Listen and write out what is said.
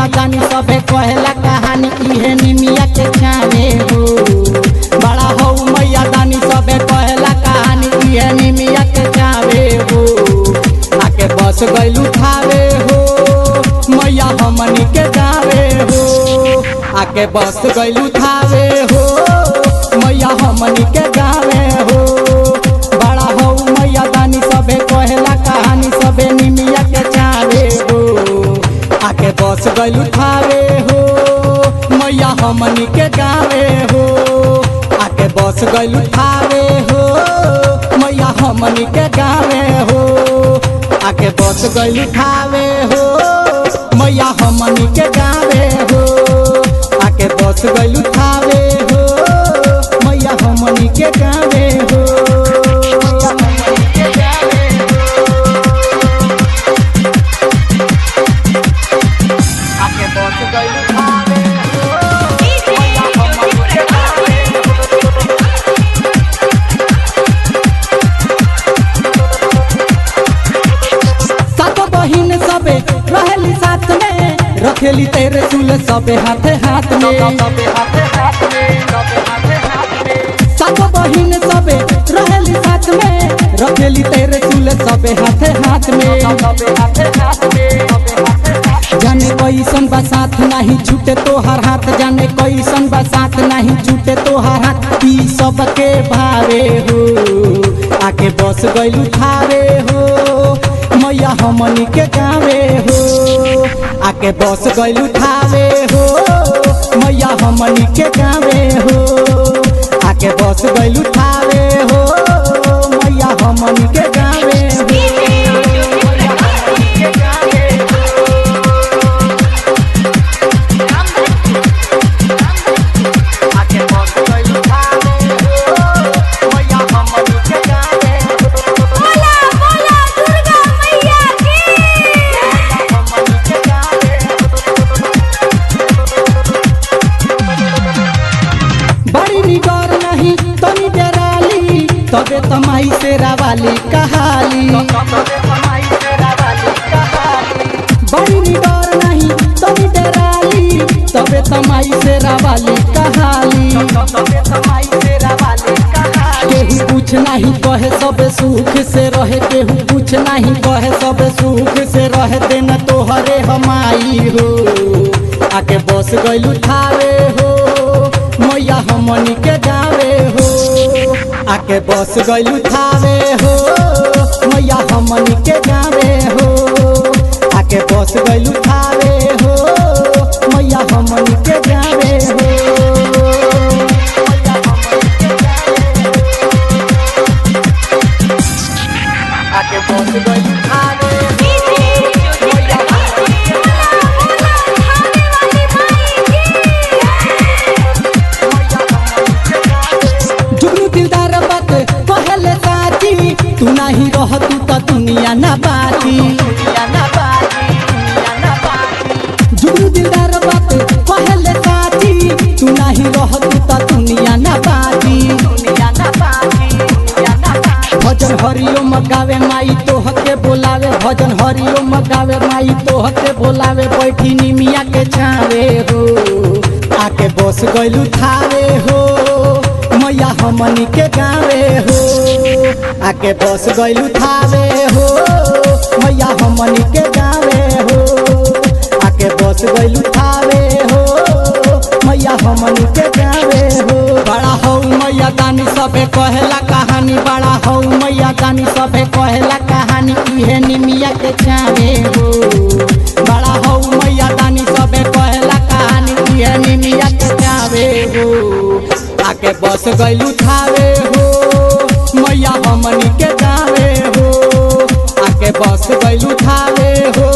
मैया दानी सबे कहेला कहानी इहे निमिया के छावे हो। बड़ा हो मैया दानी सबे कहेला कहानी इहे निमिया के छावे हो। आके बस गइलू थावे हो मैया हमनी के जावे हो। आके बस गइलू थावे हो मैया हमनी के जावे हो। बड़ा हो मैया दानी सबे कहेला कहानी सबे निमिया के छावे हो। आके बस गइलू थावे हो मैया हमनी के गावे हो। आके बस गइलू थावे हो मैया हमनी के गावे हो। आके बस गइलू थावे हो मैया हमनी के गावे हो। आके बस गइलू थावे हो मैया हमनी के गावे हो। रखेली तेरे चूल सबे हाथे हाथ में। सातो बहिन सबे रहेली साथ में रखेली तेरे चूल सबे हाथे हाथ में। जाने कैसन बा साथ नहीं छूटे तोहर हाथ। जाने कैसन बा साथ नहीं छूटे तोहर हाथ। ई सबके भावे हो आके बस गइलू थावे हो मैया हमनी के गावे हो। आके बस गइलू थावे हो मैया हमनी के गावे हो। आके बस गइलू थावे हो मैया हमनी के गावे हो। तबे तमाई से रावाली कहाली बड़ी निडर नहीं तभी डराली। तबे तमाई से रावाली कहाली केहू कुछ नहीं कहे सब सुख से रहे। केहू कुछ नहीं कहे सब सुख से रहे। देन तोहरे हमाई हो आके बस गइलू थावे हो मैया हमनी के जावे हो। आके बस गइलू थावे हो मैया हमनी के जावे हो। आके बस गइलू थावे हो मैया हमनी के जावे हो। आके बस गइलू थावे तू नहीं रह तू तो दुनिया ना बाजी। जुगनू दिलदार बात पहले साथी तू नहीं रह तू तो दुनिया ना बाजी। भजन हरिओ मगावे माई तोह के बोलावे। भजन हरिओ मगावे माई तोह के बोलावे। बैठी निमिया के छावे हो आके बस गइलू थावे हो मैया हमनी के गावे हो। आके बस गइलू थावे हो मैया हमनी के गावे हो। आके बस गइलू थावे हो मैया हमनी के गावे हो। बड़ा हो मैया दानी सबे कहेला कहानी। बड़ा हो मैया दानी सबे कहेला कहानी इहे निमिया के छावे हो। बड़ा हो मैया दानी सबे कहेला कहानी इहे निमिया के छावे हो। आके बस गइलू थावे हो मैया हमनी के गावे हो। आके बस गइलू थावे हो